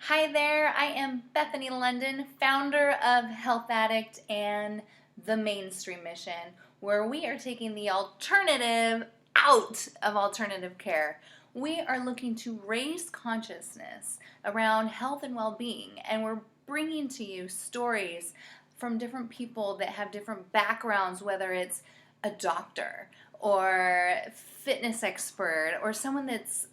Hi there, I am Bethany Londyn, founder of healthAddiKt and the Mainstream Mission, where we are taking the alternative out of alternative care. We are looking to raise consciousness around health and well-being, and we're bringing to you stories from different people that have different backgrounds, whether it's a doctor or fitness expert or someone that's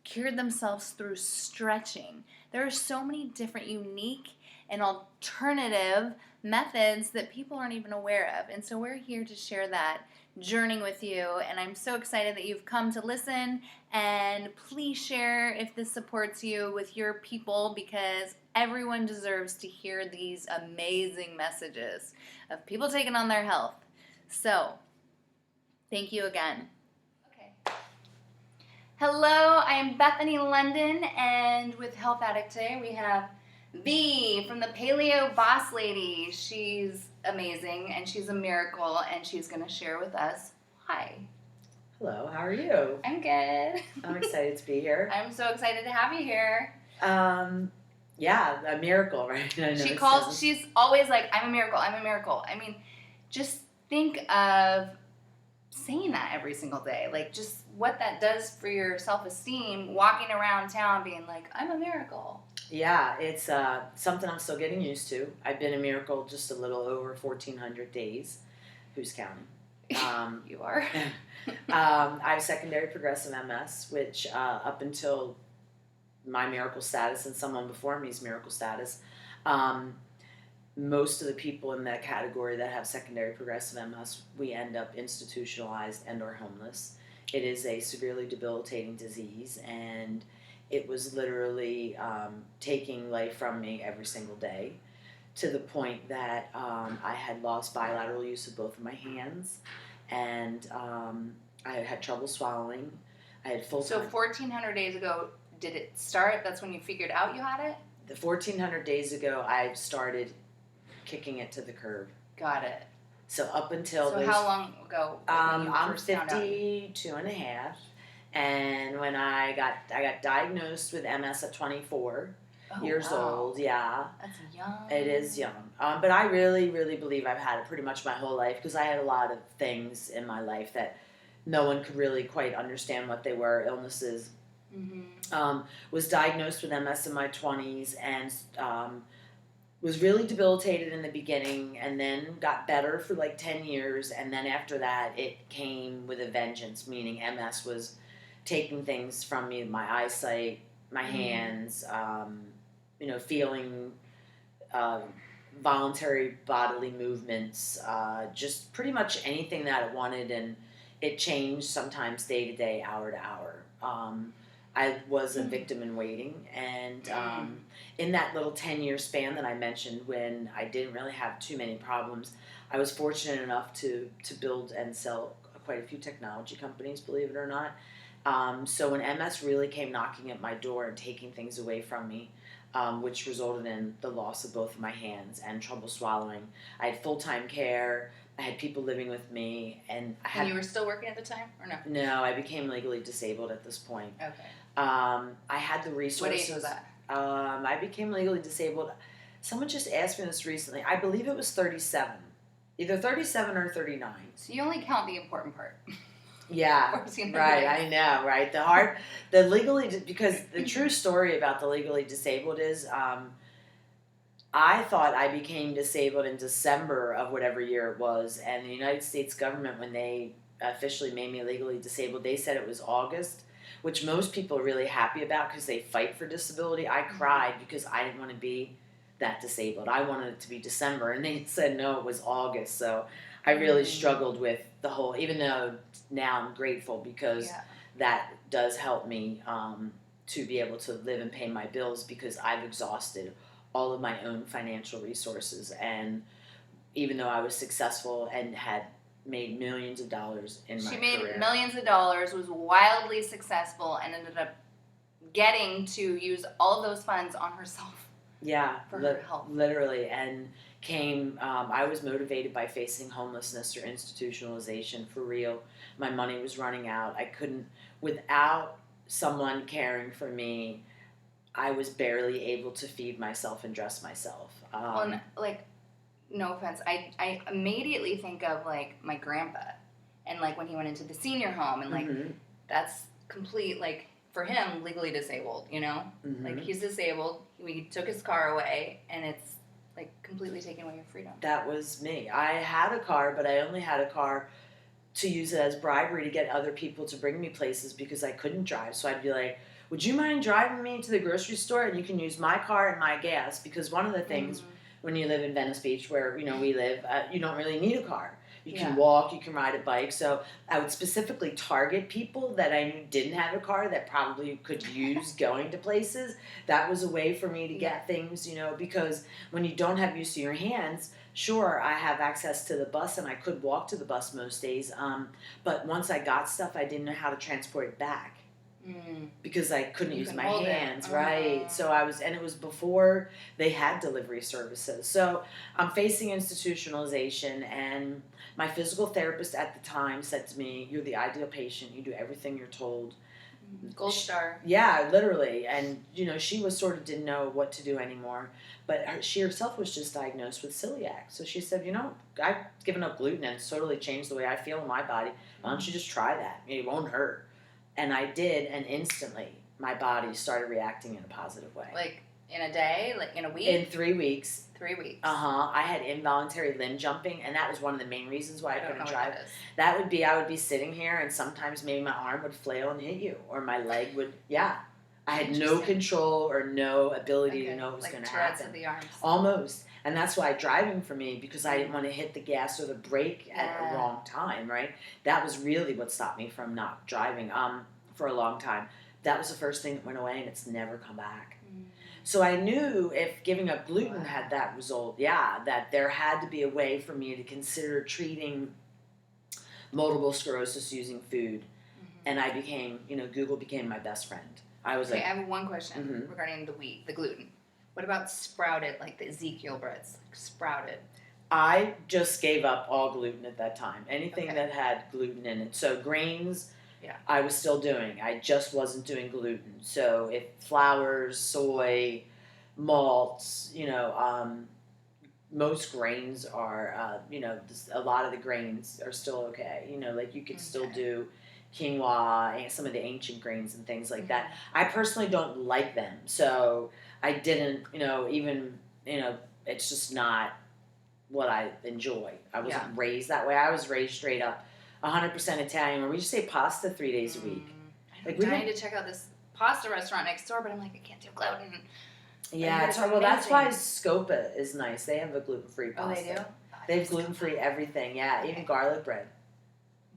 cured themselves through stretching. There are so many different unique and alternative methods that people aren't even aware of. And so we're here to share that journey with you. And I'm so excited that you've come to listen. And please share if this supports you with your people, because everyone deserves to hear these amazing messages of people taking on their health. So, thank you again. Hello, I am Bethany Londyn, and with healthAddiKt today we have V from the Paleo Boss Lady. She's amazing and she's a miracle, and she's going to share with us why. Hello, how are you? I'm good. I'm excited to be here. I'm so excited to have you here. Yeah, a miracle, right? She's always like, I'm a miracle, I'm a miracle. I mean, just think of saying that every single day, like just what that does for your self-esteem, walking around town being like, I'm a miracle. Yeah, it's something I'm still getting used to. I've been a miracle just a little over 1,400 days. Who's counting? You are. I have secondary progressive MS, which up until my miracle status and someone before me's miracle status, most of the people in that category that have secondary progressive MS, we end up institutionalized and or homeless. It is a severely debilitating disease, and it was literally taking life from me every single day, to the point that I had lost bilateral use of both of my hands, and I had trouble swallowing. I had full So 1,400 days ago, did it start? That's when you figured out you had it? The 1,400 days ago, I started kicking it to the curb. Got it. So up until So how long ago? I'm 52 and a half, and when I got diagnosed with MS at 24 years old. Yeah, that's young. It is young, but I really, really believe I've had it pretty much my whole life, because I had a lot of things in my life that no one could really quite understand what they were, illnesses. Mm-hmm. Was diagnosed with MS in my 20s, and was really debilitated in the beginning, and then got better for like 10 years, and then after that it came with a vengeance, meaning MS was taking things from me, my eyesight, my hands, feeling voluntary bodily movements, just pretty much anything that it wanted, and it changed sometimes day to day, hour to hour. I was a victim in waiting, and in that little 10-year span that I mentioned, when I didn't really have too many problems, I was fortunate enough to build and sell quite a few technology companies, believe it or not. So when MS really came knocking at my door and taking things away from me, which resulted in the loss of both of my hands and trouble swallowing, I had full-time care. I had people living with me, and And you were still working at the time, or no? No, I became legally disabled at this point. Okay. I had the resources. What age was that? I became legally disabled. Someone just asked me this recently. I believe it was 37. Either 37 or 39. So you only count the important part. Yeah, right. I know, right? Because the true story about the legally disabled is, I thought I became disabled in December of whatever year it was, and the United States government, when they officially made me legally disabled, they said it was August, which most people are really happy about because they fight for disability. I cried because I didn't want to be that disabled. I wanted it to be December, and they said no, it was August. So I really struggled with the whole, even though now I'm grateful, because that does help me to be able to live and pay my bills, because I've exhausted all of my own financial resources. And even though I was successful and had made millions of dollars in my career. She made millions of dollars, was wildly successful, and ended up getting to use all of those funds on herself. Yeah, for her health. Literally. And I was motivated by facing homelessness or institutionalization for real. My money was running out. I couldn't, without someone caring for me, I was barely able to feed myself and dress myself. Well, and, like, no offense, I immediately think of, like, my grandpa, and, like, when he went into the senior home, and, like, that's complete, like, for him, legally disabled, you know? Like, he's disabled, we took his car away, and it's, like, completely taking away your freedom. That was me. I had a car, but I only had a car to use it as bribery to get other people to bring me places because I couldn't drive. So I'd be like, would you mind driving me to the grocery store, and you can use my car and my gas? Because one of the things when you live in Venice Beach, where we live, you don't really need a car. You can walk, you can ride a bike. So I would specifically target people that I knew didn't have a car that probably could use going to places. That was a way for me to get things, because when you don't have use of your hands, sure, I have access to the bus and I could walk to the bus most days. But once I got stuff, I didn't know how to transport it back. Because I couldn't use my hands, right? So and it was before they had delivery services. So I'm facing institutionalization, and my physical therapist at the time said to me, "You're the ideal patient. You do everything you're told." Gold star. Yeah, literally. And, she was didn't know what to do anymore. But she herself was just diagnosed with celiac. So she said, I've given up gluten and it's totally changed the way I feel in my body. Why don't you just try that? It won't hurt. And I did, and instantly my body started reacting in a positive way. Like in a day? Like in a week? In 3 weeks. 3 weeks. I had involuntary limb jumping, and that was one of the main reasons why I couldn't drive. That is. I would be sitting here, and sometimes maybe my arm would flail and hit you, or my leg would, I had no control or no ability to know what was going to happen. Of the arms. Almost. And that's why driving for me, because I didn't want to hit the gas or the brake at a wrong time, right? That was really what stopped me from not driving for a long time. That was the first thing that went away, and it's never come back. So I knew if giving up gluten had that result, that there had to be a way for me to consider treating multiple sclerosis using food. And I became, Google became my best friend. I was I have one question regarding the gluten. What about sprouted, like the Ezekiel breads, like sprouted? I just gave up all gluten at that time. Anything that had gluten in it. So grains, I was still doing. I just wasn't doing gluten. So if flours, soy, malts, most grains are, a lot of the grains are still okay. Like you could still do quinoa and some of the ancient grains and things like that. I personally don't like them. So I didn't, it's just not what I enjoy. I wasn't raised that way. I was raised straight up 100% Italian, where we just say pasta 3 days a week. I'm dying to check out this pasta restaurant next door, but I'm like, I can't do gluten. Yeah, that's why Scopa is nice. They have a gluten-free pasta. Oh, they do? They have gluten-free everything, even garlic bread.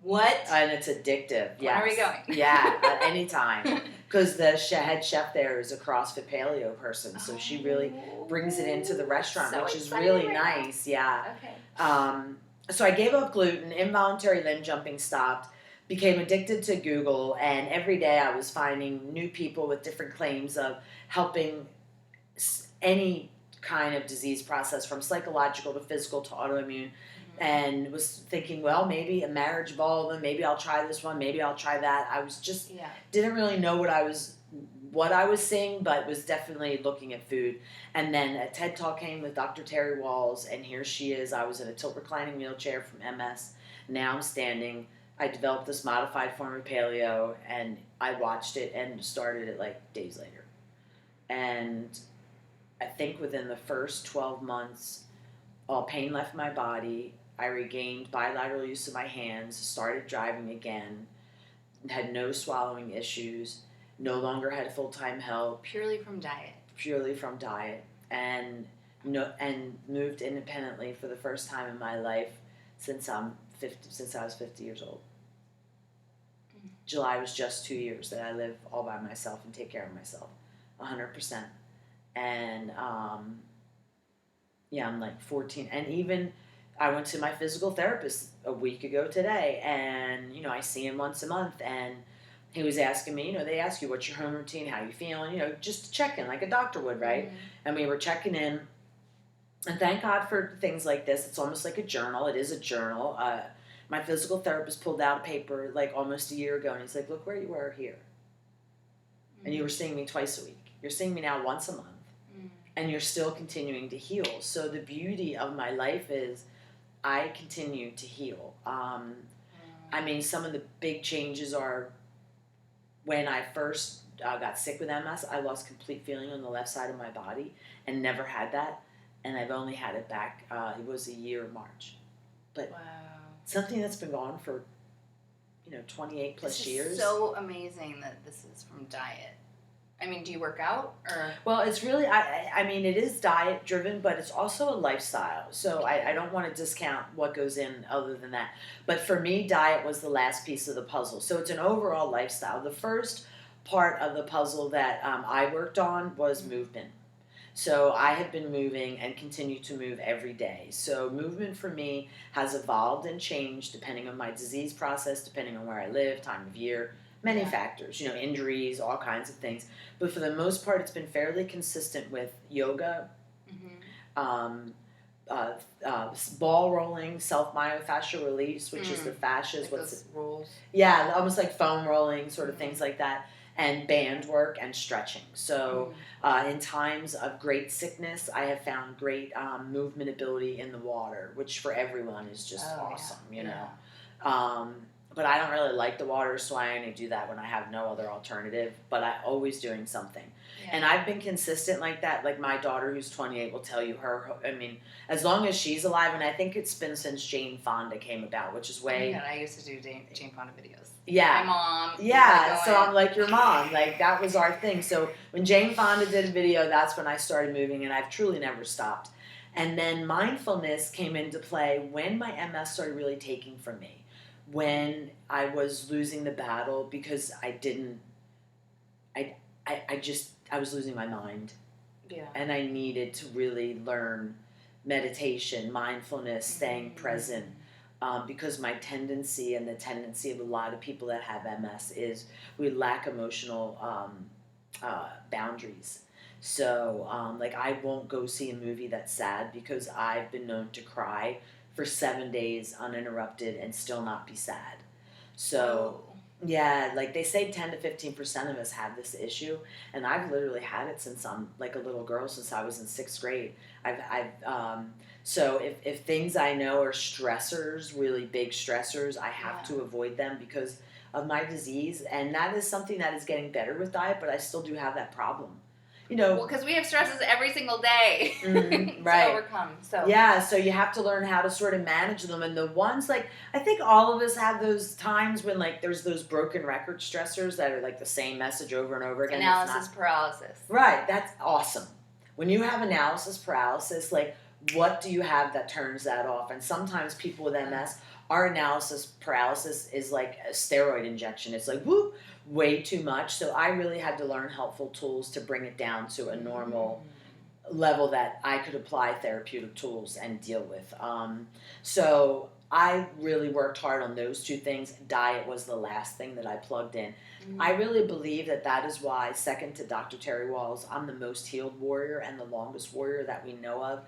What? And it's addictive. Where are we going? Yeah, at any time. Because the head chef there is a CrossFit Paleo person, so she really brings it into the restaurant, which is really nice. Yeah. Okay. So I gave up gluten, involuntary limb jumping stopped, became addicted to Google, and every day I was finding new people with different claims of helping any kind of disease process, from psychological to physical to autoimmune. And was thinking, well, maybe a marriage involvement, maybe I'll try this one, maybe I'll try that. I was just didn't really know what I was seeing, but was definitely looking at food. And then a TED Talk came with Dr. Terry Walls, and here she is. I was in a tilt reclining wheelchair from MS. Now I'm standing. I developed this modified form of paleo, and I watched it and started it like days later. And I think within the first 12 months, all pain left my body. I regained bilateral use of my hands, started driving again, had no swallowing issues, no longer had full-time help. Purely from diet, and moved independently for the first time in my life since I was 50 years old. July was just 2 years that I live all by myself and take care of myself, 100%. And I'm like 14, and even I went to my physical therapist a week ago today, and I see him once a month, and he was asking me, they ask you what's your home routine, how you feeling, just to check in like a doctor would, right? And we were checking in, and thank God for things like this. It's almost like a journal. It is a journal. My physical therapist pulled out a paper like almost a year ago, and he's like, look where you were here. and you were seeing me twice a week. You're seeing me now once a month, and you're still continuing to heal. So the beauty of my life is I continue to heal. I mean, some of the big changes are when I first got sick with MS, I lost complete feeling on the left side of my body and never had that. And I've only had it back, it was a year in March. But something that's been gone for, 28 plus years. It's so amazing that this is from diet. I mean, do you work out or? Well, it's really, I mean, it is diet driven, but it's also a lifestyle. So I don't want to discount what goes in other than that. But for me, diet was the last piece of the puzzle. So it's an overall lifestyle. The first part of the puzzle that I worked on was movement. So I have been moving and continue to move every day. So movement for me has evolved and changed depending on my disease process, depending on where I live, time of year, many factors, injuries, all kinds of things. But for the most part, it's been fairly consistent with yoga, ball rolling, self-myofascial release, which is the fascias. Like those rolls. Yeah, almost like foam rolling, sort of things like that. And band work and stretching. So in times of great sickness, I have found great movement ability in the water, which for everyone is just awesome, you know. But I don't really like the water, so I only do that when I have no other alternative. But I'm always doing something. Yeah. And I've been consistent like that. Like my daughter, who's 28, will tell you as long as she's alive, and I think it's been since Jane Fonda came about, which is way... I used to do Jane Fonda videos. Yeah. My mom. Yeah, so I'm like your mom. Like, that was our thing. So when Jane Fonda did a video, that's when I started moving, and I've truly never stopped. And then mindfulness came into play when my MS started really taking from me. When I was losing the battle because I was losing my mind. Yeah. And I needed to really learn meditation, mindfulness, staying present. Because my tendency and the tendency of a lot of people that have MS is we lack emotional boundaries. So, I won't go see a movie that's sad because I've been known to cry for 7 days uninterrupted and still not be sad. So, yeah, they say 10 to 15% of us have this issue, and I've literally had it since I'm a little girl, since I was in 6th grade. So if things I know are stressors, really big stressors, I have to avoid them because of my disease, and that is something that is getting better with diet, but I still do have that problem. Well, because we have stresses every single day right. to overcome. So so you have to learn how to sort of manage them. And the ones I think all of us have those times when there's those broken record stressors that are the same message over and over again. Analysis paralysis. Right, that's awesome. When you have analysis paralysis, what do you have that turns that off? And sometimes people with MS, our analysis paralysis is like a steroid injection. It's whoop, way too much. So I really had to learn helpful tools to bring it down to a normal level that I could apply therapeutic tools and deal with. So I really worked hard on those two things. Diet was the last thing that I plugged in. I really believe that is why, second to Dr. Terry Walls, I'm the most healed warrior and the longest warrior that we know of,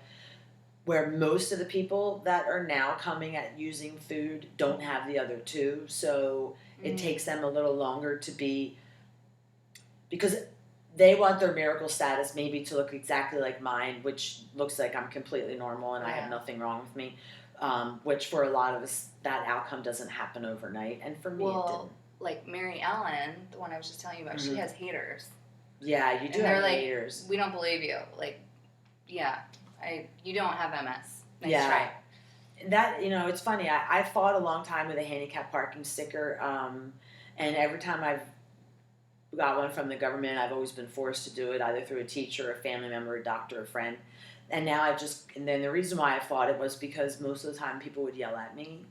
where most of the people that are now coming at using food don't have the other two. So it takes them a little longer to be, because they want their miracle status maybe to look exactly like mine, which looks like I'm completely normal and I have nothing wrong with me, which for a lot of us, that outcome doesn't happen overnight. And for me, it didn't. Like Mary Ellen, the one I was just telling you about, she has haters. Yeah, you do have haters. We don't believe you. You don't have MS. Nice try. That, it's funny. I fought a long time with a handicap parking sticker, and every time I've got one from the government, I've always been forced to do it, either through a teacher, a family member, a doctor, a friend. And now and then the reason why I fought it was because most of the time people would yell at me,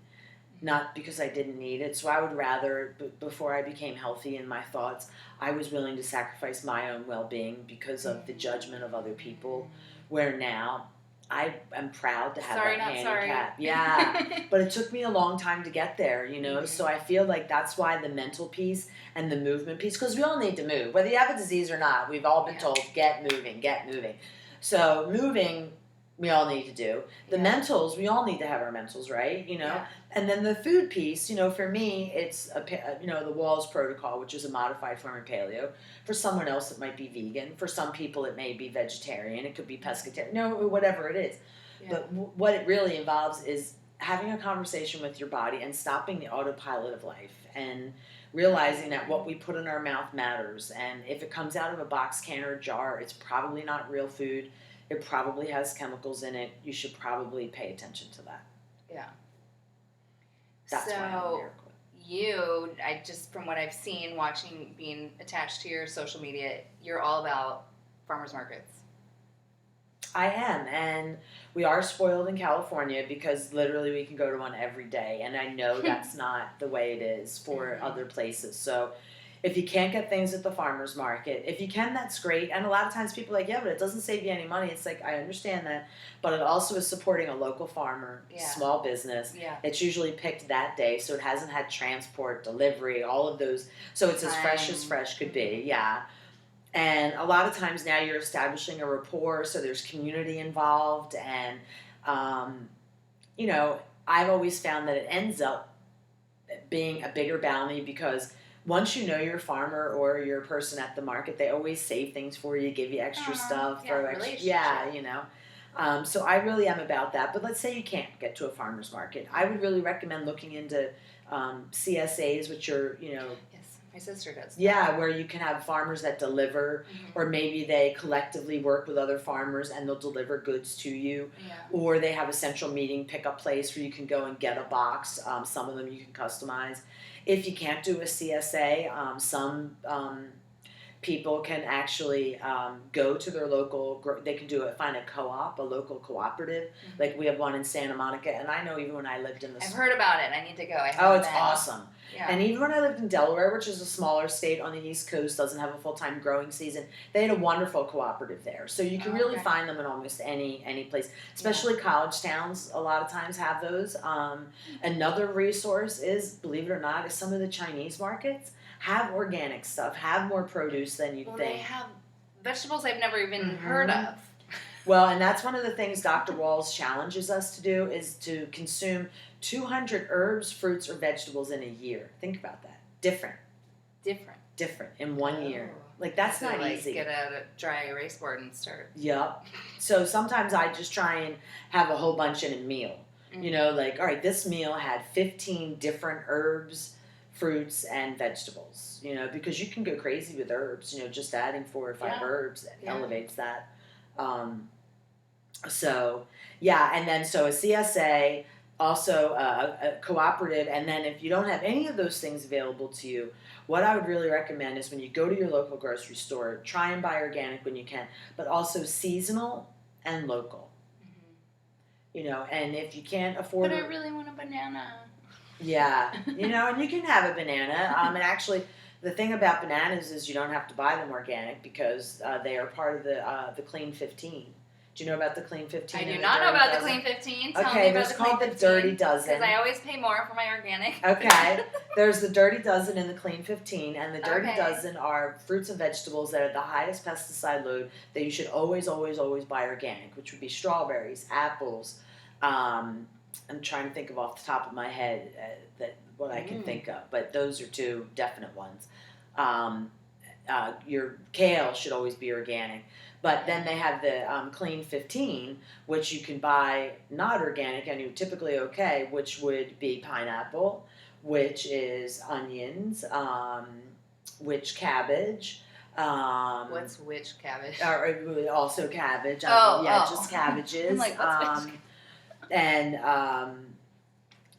not because I didn't need it. So I would rather, before I became healthy in my thoughts, I was willing to sacrifice my own well-being because of the judgment of other people, where now I am proud to have that handicap. Yeah, but it took me a long time to get there, so I feel like that's why the mental piece and the movement piece, because we all need to move. Whether you have a disease or not, we've all been told, get moving, get moving. So moving we all need to do. The mentals, we all need to have our mentals right, you know. Yeah. And then the food piece, you know, for me, it's the Walls Protocol, which is a modified form of paleo. For someone else, it might be vegan. For some people, it may be vegetarian. It could be pescatarian. No, whatever it is. Yeah. But what it really involves is having a conversation with your body and stopping the autopilot of life and realizing that what we put in our mouth matters. And if it comes out of a box, can, or jar, it's probably not real food. It probably has chemicals in it. You should probably pay attention to that. Yeah. That's why I'm here. You, just from what I've seen, watching, being attached to your social media, you're all about farmers markets. I am, and we are spoiled in California because literally we can go to one every day, and I know that's not the way it is for other places. So if you can't get things at the farmer's market, if you can, that's great. And a lot of times people are like, yeah, but it doesn't save you any money. It's like, I understand that, but it also is supporting a local farmer, small business. Yeah. It's usually picked that day, so it hasn't had transport, delivery, all of those. So it's as fresh could be, yeah. And a lot of times now you're establishing a rapport, so there's community involved. And, I've always found that it ends up being a bigger bounty because once you know your farmer or your person at the market, they always save things for you, give you extra stuff, throw extra, so I really am about that. But let's say you can't get to a farmer's market. I would really recommend looking into CSAs, which are, Yes, my sister does. Yeah, where you can have farmers that deliver, or maybe they collectively work with other farmers and they'll deliver goods to you. Yeah. Or they have a central meeting pickup place where you can go and get a box. Some of them you can customize. If you can't do a CSA, some people can actually go to their local, they can find a co-op, a local cooperative. Mm-hmm. Like we have one in Santa Monica, and I know even when I lived in I've heard about it. I need to go. It's awesome. Yeah. And even when I lived in Delaware, which is a smaller state on the East Coast, doesn't have a full-time growing season, they had a wonderful cooperative there. So you can really find them in almost any place, especially college towns a lot of times have those. Another resource is, believe it or not, is some of the Chinese markets have organic stuff, have more produce than you'd think. They have vegetables I've never even heard of. Well, and that's one of the things Dr. Walls challenges us to do is to consume 200 herbs, fruits, or vegetables in a year. Think about that. Different in 1 year. Like, that's not easy. Get out a dry erase board and start. Yep. So sometimes I just try and have a whole bunch in a meal. Mm-hmm. Like, all right, this meal had 15 different herbs, fruits, and vegetables, because you can go crazy with herbs, just adding 4 or 5 herbs elevates that. And then so a CSA, also a cooperative, and then if you don't have any of those things available to you, what I would really recommend is when you go to your local grocery store, try and buy organic when you can, but also seasonal and local. Mm-hmm. And if you can't afford But I really want a banana. Yeah, and you can have a banana. And actually, the thing about bananas is you don't have to buy them organic because they are part of the Clean 15. Do you know about the Clean 15? I do not know about the Clean 15. Tell me about the Clean 15. There's called the Dirty Dozen. Because I always pay more for my organic. Okay. There's the Dirty Dozen and the Clean 15. And the Dirty Dozen are fruits and vegetables that are the highest pesticide load that you should always, always, always buy organic, which would be strawberries, apples. I'm trying to think of off the top of my head what I can think of. But those are 2 definite ones. Your kale should always be organic. But then they have the Clean 15, which you can buy not organic and you're typically okay, which would be pineapple, which is onions, which cabbage. What's which cabbage? Or also cabbage. Just cabbages. I'm like, what's which? And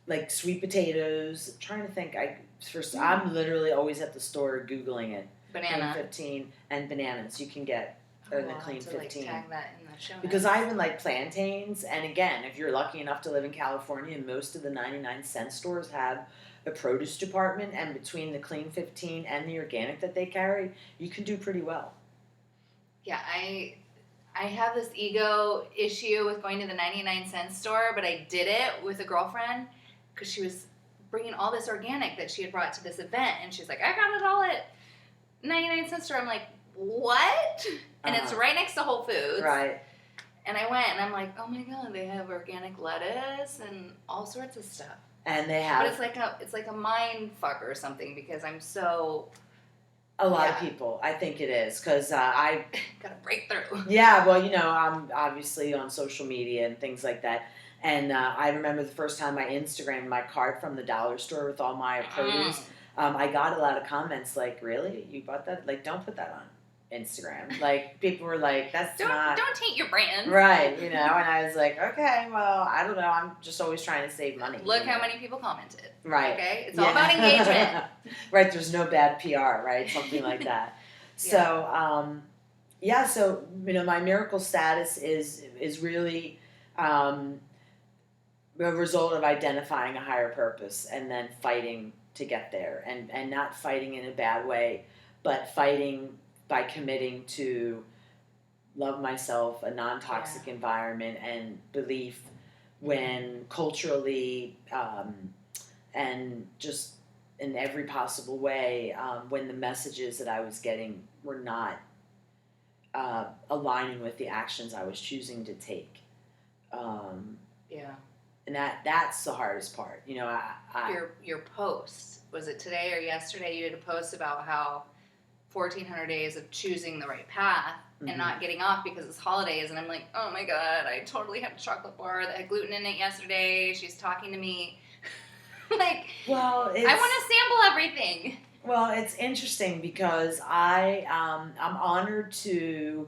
like sweet potatoes. I'm trying to think. I'm literally always at the store Googling it. Banana. Clean 15 and bananas you can get. Or the Clean 15. Like, tag that in the show notes. Because I even like plantains, and again, if you're lucky enough to live in California, most of the 99-cent stores have a produce department, and between the Clean 15 and the organic that they carry, you can do pretty well. Yeah, I have this ego issue with going to the 99-cent store, but I did it with a girlfriend because she was bringing all this organic that she had brought to this event, and she's like, I got it all at 99-cent store. I'm like, what? And it's right next to Whole Foods. Right. And I went and I'm like, oh my God, they have organic lettuce and all sorts of stuff. And they have. But it's like a mind fuck or something because I'm so. A lot of people, I think it is, because I got a breakthrough. Yeah, well, I'm obviously on social media and things like that, and I remember the first time I Instagrammed my cart from the dollar store with all my produce. I got a lot of comments like, "Really, you bought that? Like, don't put that on Instagram." Like, people were like, "That's don't taint your brand." Right, And I was like, "Okay, well, I don't know. I'm just always trying to save money." Look how many people commented. Right. Okay, it's all about engagement. Right. There's no bad PR, right? Something like that. So, so my miracle status is really a result of identifying a higher purpose and then fighting to get there, and not fighting in a bad way, but fighting by committing to love myself, a non-toxic environment, and belief when culturally and just in every possible way, when the messages that I was getting were not aligning with the actions I was choosing to take. And that's the hardest part. Your post, was it today or yesterday? You did a post about how 1,400 days of choosing the right path and not getting off because it's holidays. And I'm like, oh my God, I totally had a chocolate bar that had gluten in it yesterday. She's talking to me. I want to sample everything. Well, it's interesting because I'm honored to,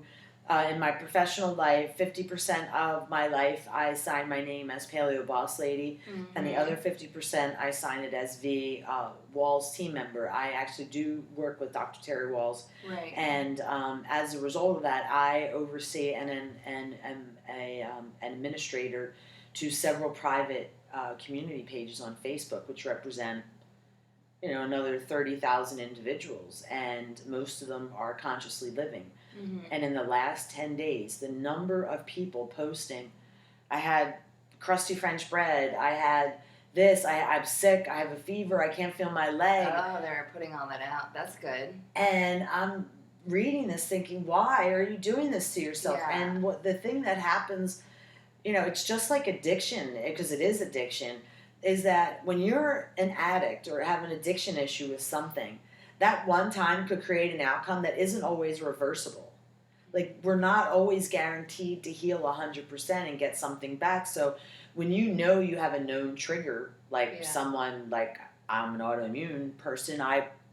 in my professional life, 50% of my life I sign my name as Paleo Boss Lady, and the other 50% I sign it as V Walls team member. I actually do work with Dr. Terry Walls, right? And as a result of that, I oversee and am an administrator to several private community pages on Facebook, which represent another 30,000 individuals, and most of them are consciously living. And in the last 10 days, the number of people posting, I had crusty French bread, I had this, I'm sick, I have a fever, I can't feel my leg. Oh, they're putting all that out. That's good. And I'm reading this thinking, why are you doing this to yourself? Yeah. And what the thing that happens, it's just like addiction, because it is addiction, is that when you're an addict or have an addiction issue with something, that one time could create an outcome that isn't always reversible. Like, we're not always guaranteed to heal 100% and get something back. So when you have a known trigger, like someone, like I'm an autoimmune person,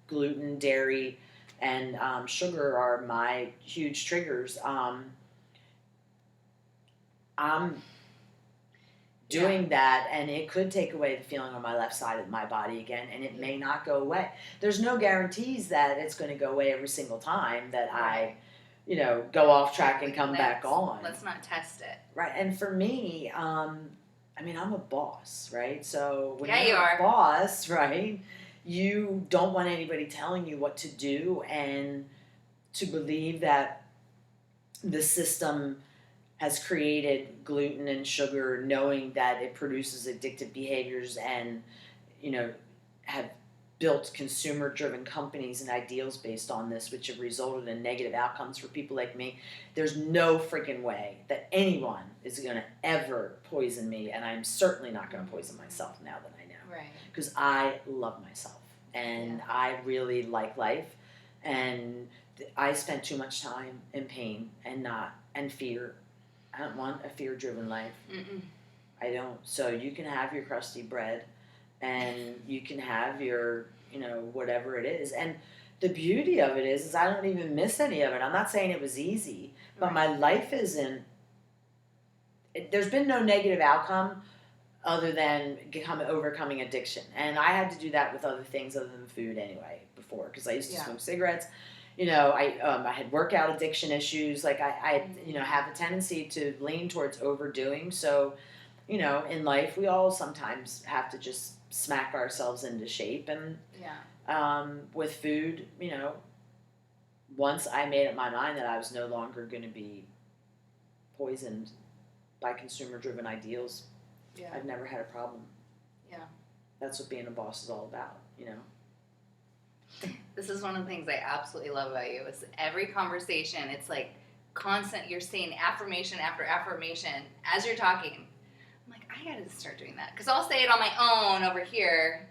gluten, dairy, and sugar are my huge triggers. I'm doing that, and it could take away the feeling on my left side of my body again, and it may not go away. There's no guarantees that it's going to go away every single time that I go off track and come back on. Let's not test it. Right. And for me, I'm a boss, right? So when you are a boss, right, you don't want anybody telling you what to do, and to believe that the system has created gluten and sugar, knowing that it produces addictive behaviors, and have built consumer-driven companies and ideals based on this, which have resulted in negative outcomes for people like me. There's no freaking way that anyone is going to ever poison me, and I'm certainly not going to poison myself now that I know. Right. Because I love myself, and I really like life, and I spent too much time in pain and fear. I don't want a fear-driven life. I don't. So you can have your crusty bread, and you can have your, whatever it is. And the beauty of it is I don't even miss any of it. I'm not saying it was easy, but my life isn't. There's been no negative outcome other than overcoming addiction. And I had to do that with other things other than food anyway before, because I used to smoke cigarettes. I had workout addiction issues. Like I have a tendency to lean towards overdoing. So, in life, we all sometimes have to just smack ourselves into shape. And with food, once I made up my mind that I was no longer going to be poisoned by consumer-driven ideals, I've never had a problem. Yeah. That's what being a boss is all about, This is one of the things I absolutely love about you. Is every conversation, it's like you're saying affirmation after affirmation as you're talking. I'm like, I gotta start doing that. Because I'll say it on my own over here,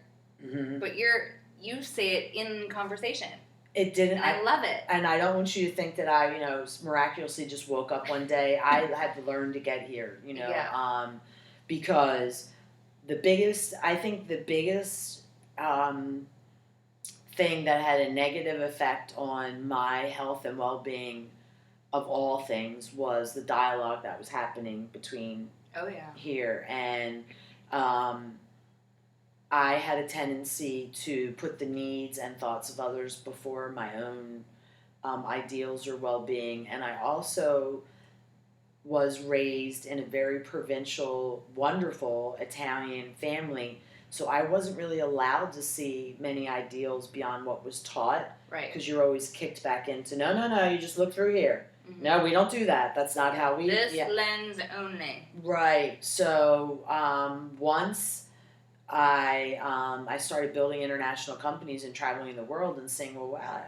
but you say it in conversation. It didn't. And I love it. And I don't want you to think that I, miraculously just woke up one day. I had to learn to get here, because the biggest thing that had a negative effect on my health and well-being of all things was the dialogue that was happening between here. And I had a tendency to put the needs and thoughts of others before my own ideals or well-being. And I also was raised in a very provincial, wonderful Italian family. So I wasn't really allowed to see many ideals beyond what was taught. Right. Because you're always kicked back into, no, you just look through here. Mm-hmm. No, we don't do that. That's not how we... This lens only. Right. So once I started building international companies and traveling the world and saying, well, wow,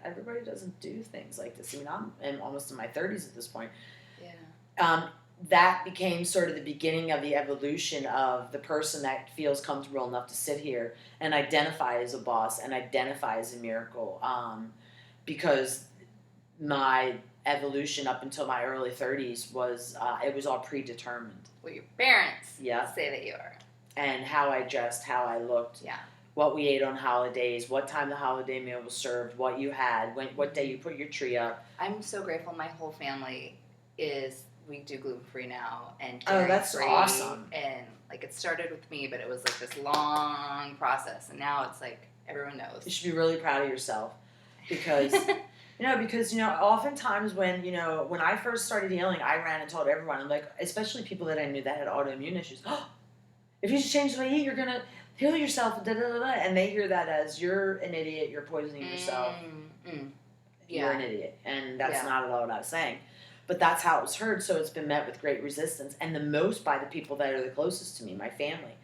everybody doesn't do things like this. I mean, I'm almost in my 30s at this point. Yeah. That became sort of the beginning of the evolution of the person that feels comfortable enough to sit here and identify as a boss and identify as a miracle. Because my evolution up until my early 30s was, it was all predetermined. Well, your parents say that you are. And how I dressed, how I looked, what we ate on holidays, what time the holiday meal was served, what you had, what day you put your tree up. I'm so grateful my whole family we do gluten-free now. And that's awesome. And like it started with me, but it was like this long process. And now it's like everyone knows. You should be really proud of yourself because... oftentimes when I first started healing, I ran and told everyone, like, especially people that I knew that had autoimmune issues, if you just change the way you eat, you're going to heal yourself, and they hear that as, you're an idiot, you're poisoning yourself, you're an idiot, and that's not at all what I was saying. But that's how it was heard, so it's been met with great resistance, and the most by the people that are the closest to me, my family.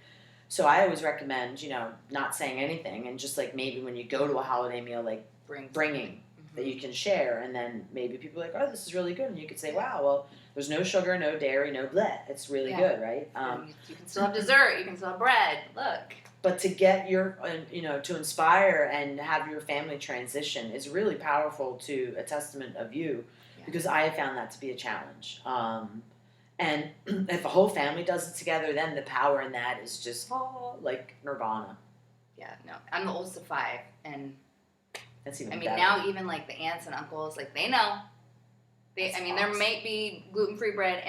So I always recommend, not saying anything, and just like maybe when you go to a holiday meal, like bringing that you can share, and then maybe people are like, oh, this is really good, and you could say, wow, well, there's no sugar, no dairy, no bleh. It's really good, right? You can still have dessert, you can still have bread, look. But to get to inspire and have your family transition is really powerful to a testament of you, because I have found that to be a challenge. And if a whole family does it together, then the power in that is just, like nirvana. Yeah, no, I'm the oldest of 5, and that's even better. Now even like the aunts and uncles, like they know. Awesome. There may be gluten-free bread,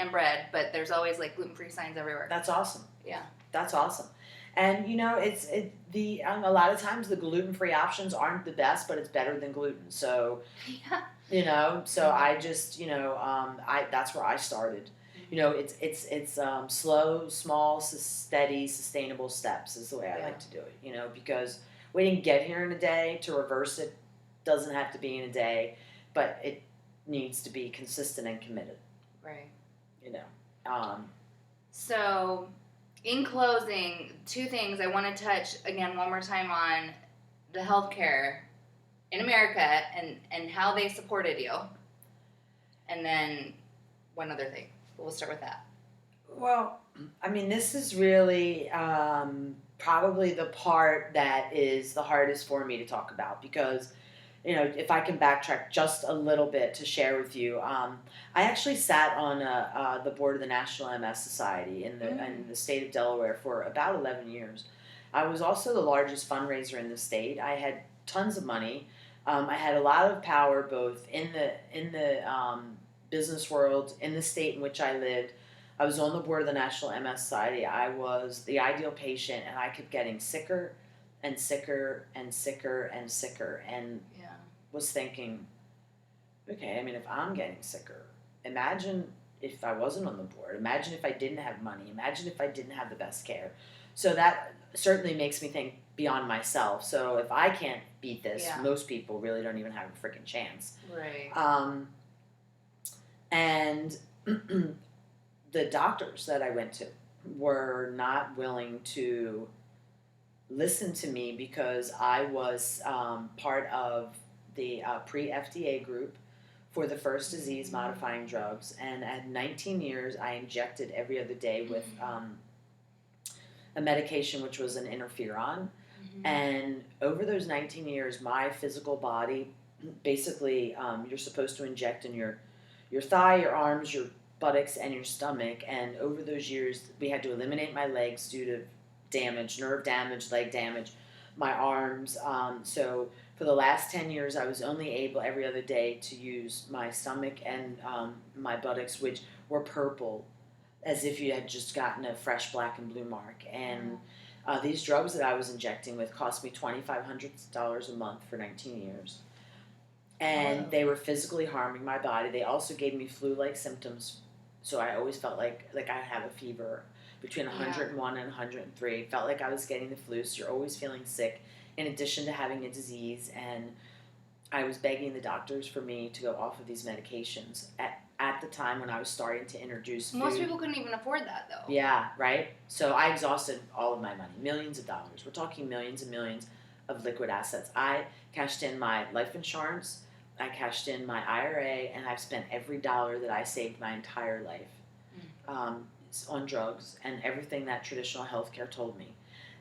but there's always like gluten-free signs everywhere. That's awesome. Yeah. That's awesome. And a lot of times the gluten-free options aren't the best, but it's better than gluten. So, so I just, that's where I started. It's slow, small, steady, sustainable steps is the way I like to do it, because we didn't get here in a day. To reverse it doesn't have to be in a day, but it needs to be consistent and committed. Right. So, in closing, 2 things I want to touch again one more time on the healthcare in America and how they supported you. And then one other thing. We'll start with that. Well, this is really probably the part that is the hardest for me to talk about because, if I can backtrack just a little bit to share with you, I actually sat on the board of the National MS Society in the state of Delaware for about 11 years. I was also the largest fundraiser in the state. I had tons of money. I had a lot of power both in the business world, in the state in which I lived. I was on the board of the National MS Society. I was the ideal patient, and I kept getting sicker and sicker and sicker and sicker, and was thinking, okay, if I'm getting sicker, imagine if I wasn't on the board. Imagine if I didn't have money. Imagine if I didn't have the best care. So that certainly makes me think beyond myself. So if I can't beat this, most people really don't even have a freaking chance. Right. And the doctors that I went to were not willing to listen to me because I was part of the pre-FDA group for the first disease-modifying drugs. And at 19 years, I injected every other day with a medication which was an interferon. And over those 19 years, my physical body, basically, you're supposed to inject in your thigh, your arms, your buttocks, and your stomach. And over those years, we had to eliminate my legs due to damage, nerve damage, leg damage, my arms. So for the last 10 years, I was only able every other day to use my stomach and my buttocks, which were purple, as if you had just gotten a fresh black and blue mark. And these drugs that I was injecting with cost me $2,500 a month for 19 years. And they were physically harming my body. They also gave me flu-like symptoms, so I always felt like I have a fever between 101 and 103. Felt like I was getting the flu, so you're always feeling sick, in addition to having a disease. And I was begging the doctors for me to go off of these medications at the time when I was starting to introduce food. Most people couldn't even afford that, though. Yeah, right? So I exhausted all of my money, millions of dollars. We're talking millions and millions of liquid assets. I cashed in my life insurance, I cashed in my IRA, and I've spent every dollar that I saved my entire life on drugs and everything that traditional healthcare told me.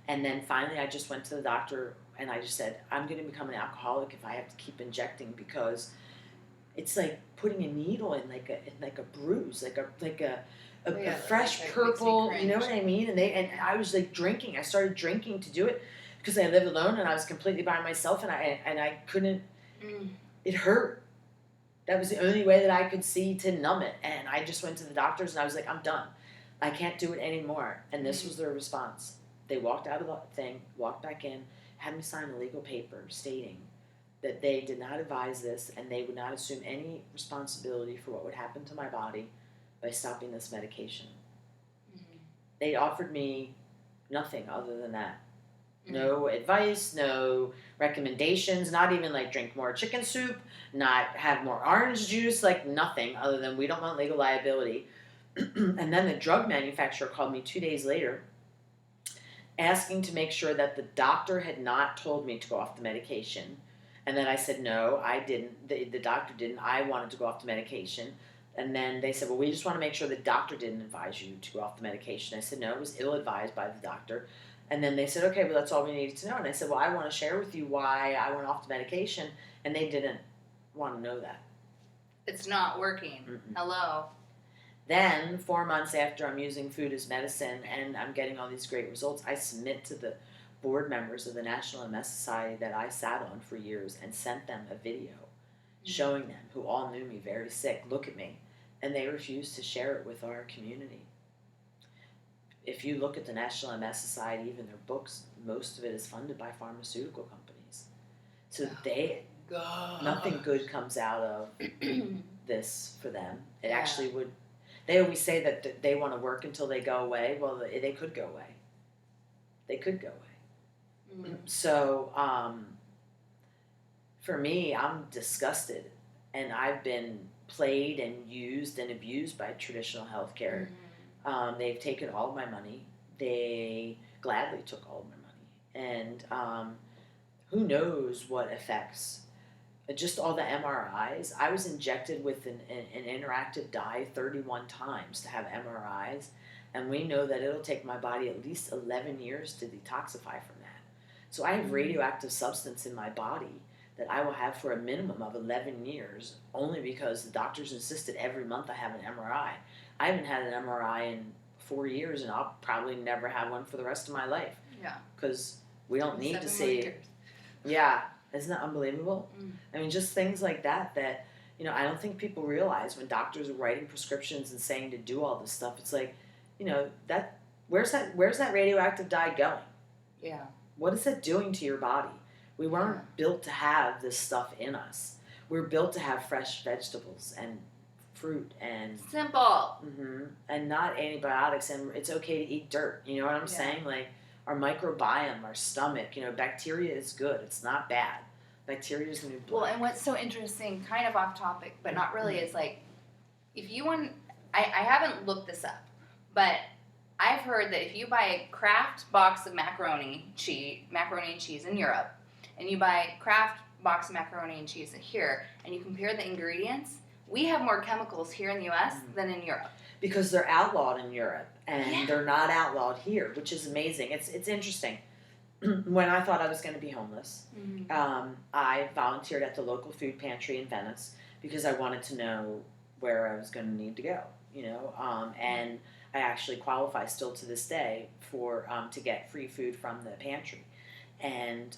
And then finally I just went to the doctor and I just said, I'm going to become an alcoholic if I have to keep injecting, because it's like putting a needle in like a bruise, like a fresh purple, you know what I mean? And I was like drinking. I started drinking to do it because I lived alone and I was completely by myself, and I couldn't. It hurt. That was the only way that I could see to numb it. And I just went to the doctors and I was like, I'm done. I can't do it anymore. And this was their response. They walked out of the thing, walked back in, had me sign a legal paper stating that they did not advise this and they would not assume any responsibility for what would happen to my body by stopping this medication. They offered me nothing other than that. No advice, no recommendations, not even like drink more chicken soup, not have more orange juice, like nothing other than we don't want legal liability. And then the drug manufacturer called me 2 days later asking to make sure that the doctor had not told me to go off the medication. And then I said, no, I didn't. The doctor didn't. I wanted to go off the medication. And then they said, well, we just want to make sure the doctor didn't advise you to go off the medication. I said, no, it was ill-advised by the doctor. And then they said, okay, well, that's all we needed to know. And I said, well, I want to share with you why I went off the medication. And they didn't want to know that. It's not working. Hello. Then, 4 months after I'm using food as medicine and I'm getting all these great results, I submit to the board members of the National MS Society that I sat on for years and sent them a video showing them, who all knew me very sick, look at me. And they refused to share it with our community. If you look at the National MS Society, even their books, most of it is funded by pharmaceutical companies. So nothing good comes out of this for them. It actually would. They always say that they want to work until they go away. Well, they could go away. They could go away. So for me, I'm disgusted. And I've been played and used and abused by traditional healthcare. They've taken all of my money. They gladly took all of my money. And who knows what effects. Just all the MRIs. I was injected with an interactive dye 31 times to have MRIs. And we know that it'll take my body at least 11 years to detoxify from that. So I have radioactive substance in my body that I will have for a minimum of 11 years, only because the doctors insisted every month I have an MRI. I haven't had an MRI in 4 years, and I'll probably never have one for the rest of my life. Yeah. Because we don't need to see. Yeah. Isn't that unbelievable? I mean, just things like that, I don't think people realize when doctors are writing prescriptions and saying to do all this stuff. It's like, where's that radioactive dye going? Yeah. What is that doing to your body? We weren't built to have this stuff in us. We're built to have fresh vegetables and fruit and simple. And not antibiotics. And it's okay to eat dirt. You know what I'm saying? Like our microbiome, our stomach. Bacteria is good. It's not bad. Bacteria is new blood. Well, and what's so interesting, kind of off topic, but not really, is like if you want. I haven't looked this up, but I've heard that if you buy a Kraft box of macaroni and cheese in Europe, and you buy Kraft box of macaroni and cheese here, and you compare the ingredients, we have more chemicals here in the U.S. than in Europe. Because they're outlawed in Europe, and they're not outlawed here, which is amazing. It's interesting. When I thought I was going to be homeless, I volunteered at the local food pantry in Venice because I wanted to know where I was going to need to go, and I actually qualify still to this day for to get free food from the pantry. And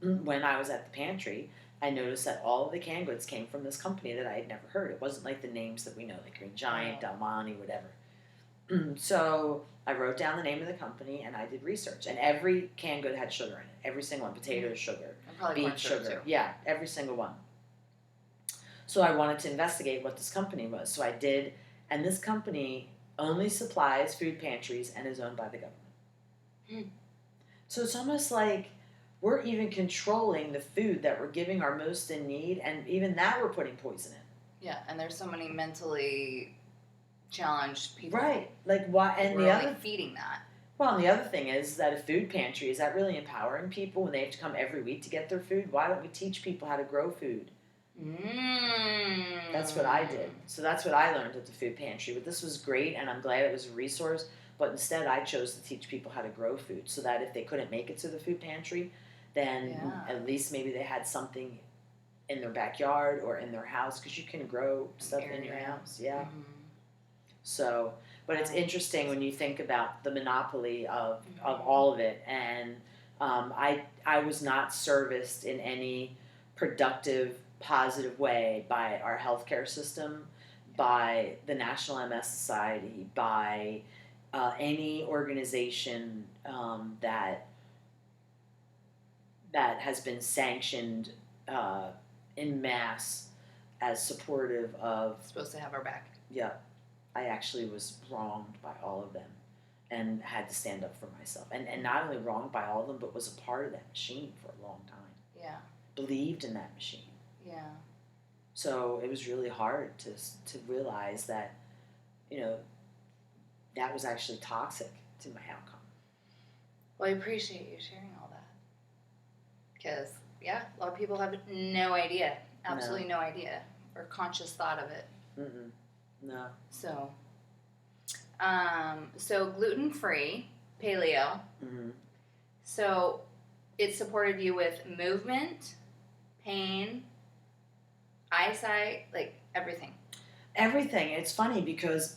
when I was at the pantry, I noticed that all of the canned goods came from this company that I had never heard. It wasn't like the names that we know, like Green Giant, Del Monte, whatever. So I wrote down the name of the company and I did research. And every canned good had sugar in it. Every single one. Potato sugar, beet sugar. Too. Yeah, every single one. So I wanted to investigate what this company was. So I did. And this company only supplies food pantries and is owned by the government. So it's almost like we're even controlling the food that we're giving our most in need, and even that we're putting poison in. Yeah, and there's so many mentally challenged people. Right. Like why? And we're the other feeding that. Well, and the other thing is that a food pantry, is that really empowering people when they have to come every week to get their food? Why don't we teach people how to grow food? That's what I did. So that's what I learned at the food pantry. But this was great, and I'm glad it was a resource. But instead, I chose to teach people how to grow food so that if they couldn't make it to the food pantry, then at least maybe they had something in their backyard or in their house, because you can grow stuff in your house. Yeah. So, but it's interesting when you think about the monopoly of all of it. And I was not serviced in any productive, positive way by our healthcare system, by the National MS Society, by any organization that has been sanctioned in mass as supportive of... Supposed to have our back. Yeah. I actually was wronged by all of them and had to stand up for myself. And not only wronged by all of them, but was a part of that machine for a long time. Yeah. Believed in that machine. Yeah. So it was really hard to realize that, that was actually toxic to my outcome. Well, I appreciate you sharing all that. Because, a lot of people have no idea. Absolutely no idea. Or conscious thought of it. Mm-mm. No. So gluten-free, paleo. Mm-hmm. So it supported you with movement, pain, eyesight, like everything. Everything. It's funny because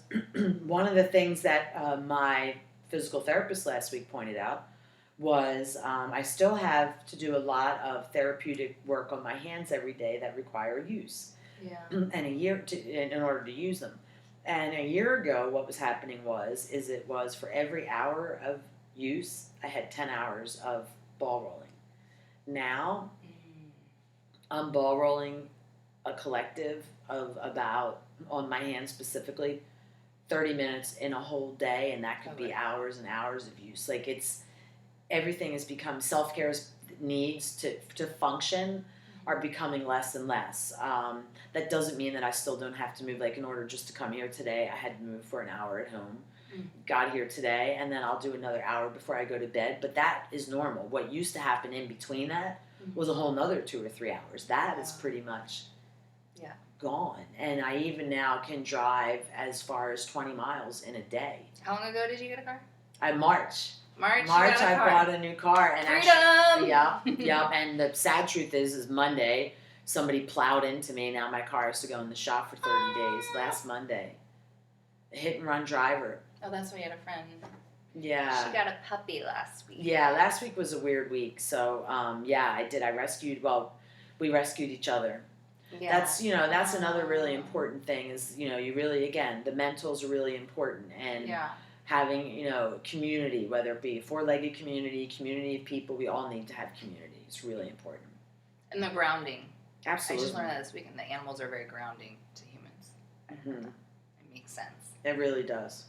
one of the things that my physical therapist last week pointed out was I still have to do a lot of therapeutic work on my hands every day that require use. Yeah. And in order to use them. And a year ago, what was happening was for every hour of use, I had 10 hours of ball rolling. Now, I'm ball rolling a collective of about, on my hands specifically, 30 minutes in a whole day, and that could be hours and hours of use. Like everything has become, self-care's needs to function are becoming less and less. That doesn't mean that I still don't have to move. Like in order just to come here today, I had to move for an hour at home. Got here today, and then I'll do another hour before I go to bed. But that is normal. What used to happen in between that was a whole nother 2 or 3 hours. That is pretty much gone. And I even now can drive as far as 20 miles in a day. How long ago did you get a car? March I bought a new car. And freedom! Yeah. And the sad truth is Monday, somebody plowed into me. Now my car has to go in the shop for 30 days. Last Monday. A hit-and-run driver. Oh, that's why you had a friend. Yeah. She got a puppy last week. Yeah, last week was a weird week. So, I did. We rescued each other. Yeah. That's another really important thing is, you really, again, the mentals are really important. And having, community, whether it be a four-legged community of people, we all need to have community. It's really important. And the grounding. Absolutely. I just learned that this weekend. The animals are very grounding to humans. Mm-hmm. It makes sense. It really does.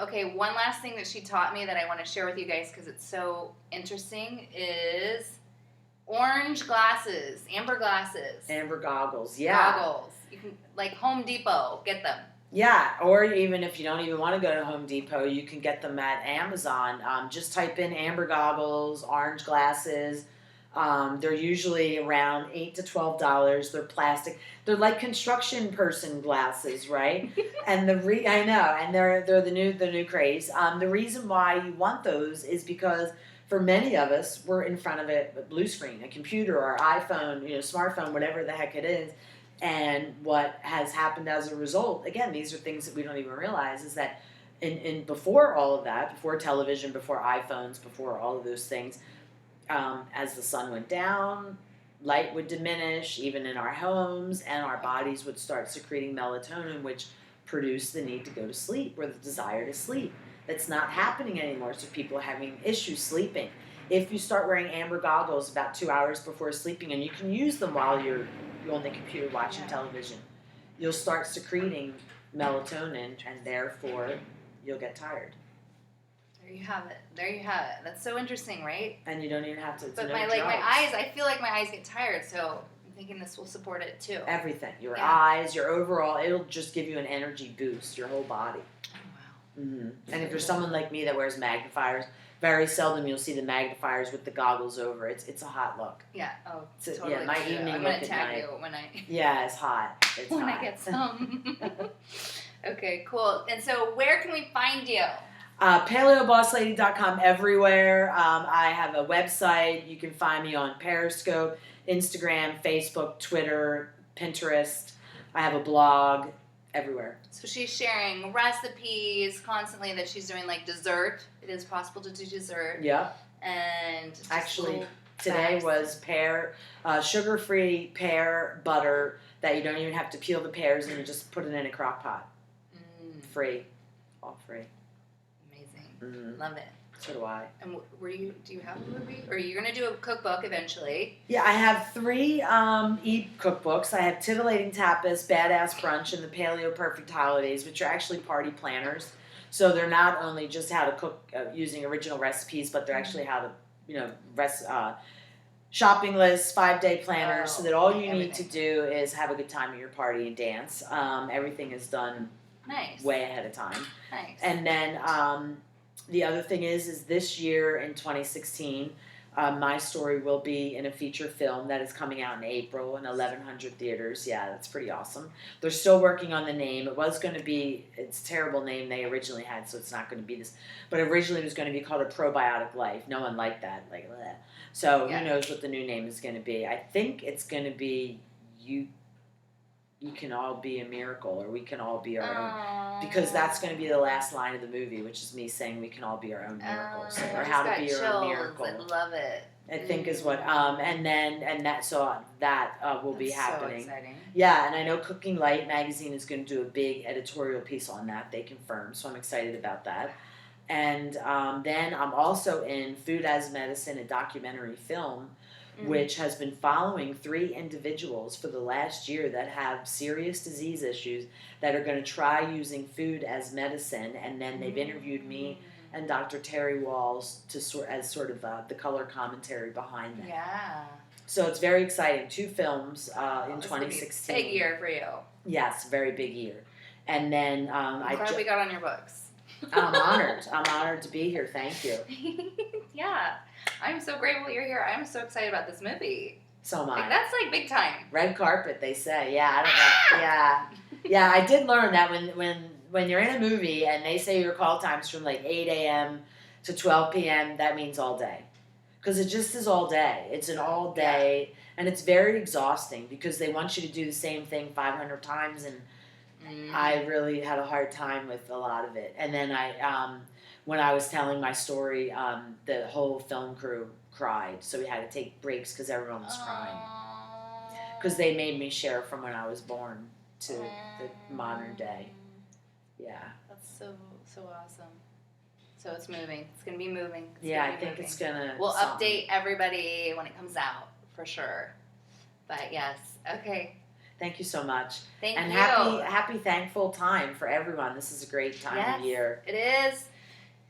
Okay, one last thing that she taught me that I want to share with you guys because it's so interesting is orange glasses, amber glasses. Amber goggles, yeah. Goggles. You can, like Home Depot, get them. Yeah, or even if you don't even want to go to Home Depot, you can get them at Amazon. Just type in amber goggles, orange glasses. They're usually around $8 to $12. They're plastic. They're like construction person glasses, right? And I know, and they're the new craze. The reason why you want those is because for many of us, we're in front of a blue screen, a computer or iPhone, smartphone, whatever the heck it is. And what has happened as a result, again, these are things that we don't even realize, is that in before all of that, before television, before iPhones, before all of those things, as the sun went down, light would diminish, even in our homes, and our bodies would start secreting melatonin, which produced the need to go to sleep, or the desire to sleep. That's not happening anymore, so people are having issues sleeping. If you start wearing amber goggles about 2 hours before sleeping, and you can use them while you're on the computer watching television, you'll start secreting melatonin, and therefore you'll get tired. There you have it. That's so interesting, right? And you don't even have to. But my eyes, I feel like my eyes get tired, so I'm thinking this will support it too. Everything, your eyes, your overall, it'll just give you an energy boost, your whole body. Oh wow. Mm-hmm. And if you're someone like me that wears magnifiers, very seldom you'll see the magnifiers with the goggles over. It's a hot look. Yeah. Oh, So, totally. yeah, my true. evening I'm look gonna at tag night. you when I. Yeah, it's hot. It's when hot. I get some. Okay, cool. And so, where can we find you? PaleoBossLady.com everywhere. I have a website. You can find me on Periscope, Instagram, Facebook, Twitter, Pinterest. I have a blog. Everywhere. So she's sharing recipes constantly that she's doing, like dessert. It is possible to do dessert. Yeah. And actually, today was sugar-free pear butter that you don't even have to peel the pears, and you just put it in a crock pot. Free. All free. Amazing. Mm-hmm. Love it. So do I. And do you have a movie? Or are you going to do a cookbook eventually? Yeah, I have 3 cookbooks. I have Titillating Tapas, Badass Brunch, and the Paleo Perfect Holidays, which are actually party planners. So they're not only just how to cook using original recipes, but they're actually how to, shopping lists, 5-day planners, so that all you need to do is have a good time at your party and dance. Everything is done way ahead of time. Nice. And then the other thing is this year in 2016, my story will be in a feature film that is coming out in April in 1,100 theaters. Yeah, that's pretty awesome. They're still working on the name. It was going to be, it's a terrible name they originally had, so it's not going to be this. But originally it was going to be called A Probiotic Life. No one liked that. Like, bleh. So who knows what the new name is going to be. I think it's going to be You Can All Be a Miracle, or We Can All Be Our Own. Because that's going to be the last line of the movie, which is me saying we can all be our own miracles, or how to be our own miracle. I love it. I think is what, and that will be happening. So exciting. Yeah, and I know Cooking Light magazine is going to do a big editorial piece on that. They confirmed, so I'm excited about that. And then I'm also in Food as Medicine, a documentary film, which has been following 3 individuals for the last year that have serious disease issues that are going to try using food as medicine. And then they've interviewed me and Dr. Terry Walls as sort of the color commentary behind that. Yeah. So it's very exciting. 2 films in 2016. Big year for you. Yes, very big year. And then I'm glad we got on your books. I'm honored. I'm honored to be here. Thank you. Yeah. I'm so grateful you're here. I'm so excited about this movie. So am I. That's like big time. Red carpet, they say. Yeah, I don't know. Yeah. Yeah, I did learn that when you're in a movie and they say your call time's from like 8 a.m. to 12 p.m., that means all day. Because it just is all day. It's an all day, and it's very exhausting because they want you to do the same thing 500 times, and I really had a hard time with a lot of it. And then when I was telling my story, the whole film crew cried, so we had to take breaks because everyone was crying. Because they made me share from when I was born to the modern day. Yeah. That's so awesome. So it's moving. It's going to be moving. I think it's going to... We'll update everybody when it comes out, for sure. But yes, okay. Thank you so much. Thank you. And happy, thankful time for everyone. This is a great time of year. It is.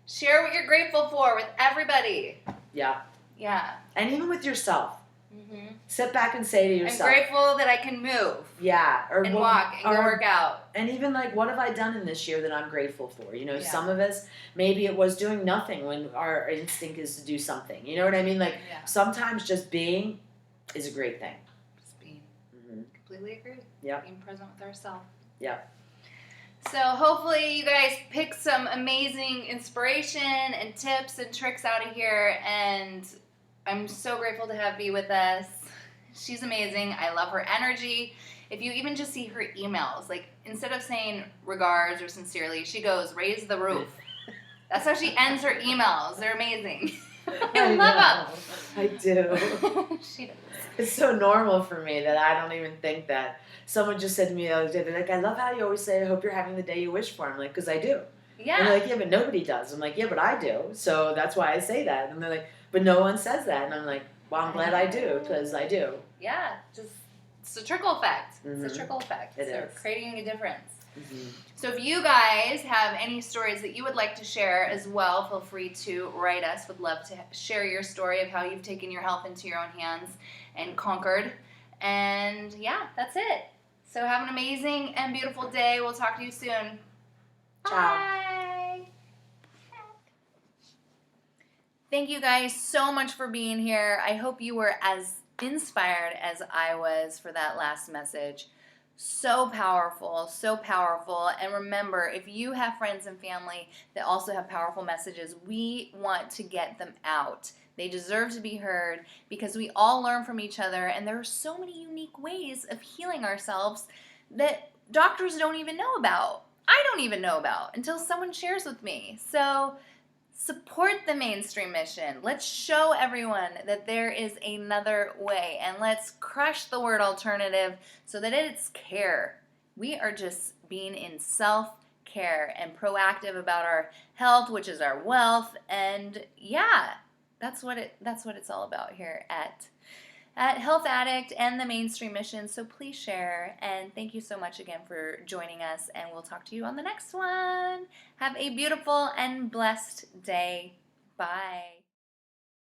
Share what you're grateful for with everybody. Yeah. Yeah. And even with yourself. Mm-hmm. sit back and say to I'm yourself, grateful that I can move yeah, or and walk and go work out. And even like, what have I done in this year that I'm grateful for? You know, Yeah. some of us, maybe it was doing nothing when our instinct is to do something. You know what I mean? Like, sometimes just being is a great thing. Just being. Mm-hmm. Completely agree. Yep. Being present with ourselves. Yep. So hopefully you guys pick some amazing inspiration and tips and tricks out of here, and I'm so grateful to have Bea with us. She's amazing. I love her energy. If you even just see her emails, like instead of saying regards or sincerely, she goes, raise the roof. That's how she ends her emails. They're amazing. I love them. I do. She does. It's so normal for me that I don't even think that. Someone just said to me the other day, they're like, I love how you always say, I hope you're having the day you wish for. I'm like, because I do. Yeah. And they're like, yeah, but nobody does. I'm like, yeah, but I do. So that's why I say that. And they're like, but no one says that. And I'm like, well, I'm glad I do, because I do. Yeah. Just, it's a trickle effect. Mm-hmm. It's a trickle effect. It is. Creating a difference. Mm-hmm. So if you guys have any stories that you would like to share as well, feel free to write us. Would love to share your story of how you've taken your health into your own hands and conquered. And yeah, that's it. So have an amazing and beautiful day. We'll talk to you soon. Ciao. Bye. Thank you guys so much for being here. I hope you were as inspired as I was for that last message. So powerful, so powerful. And remember, if you have friends and family that also have powerful messages, we want to get them out. They deserve to be heard because we all learn from each other, and there are so many unique ways of healing ourselves that doctors don't even know about. I don't even know about until someone shares with me. So support the mainstream mission. Let's show everyone that there is another way, and let's crush the word alternative so that it's care. We are just being in self-care and proactive about our health, which is our wealth, and yeah, that's what it's all about here at Health Addict and the Mainstream Mission. So please share, and thank you so much again for joining us, and we'll talk to you on the next one. Have a beautiful and blessed day. Bye.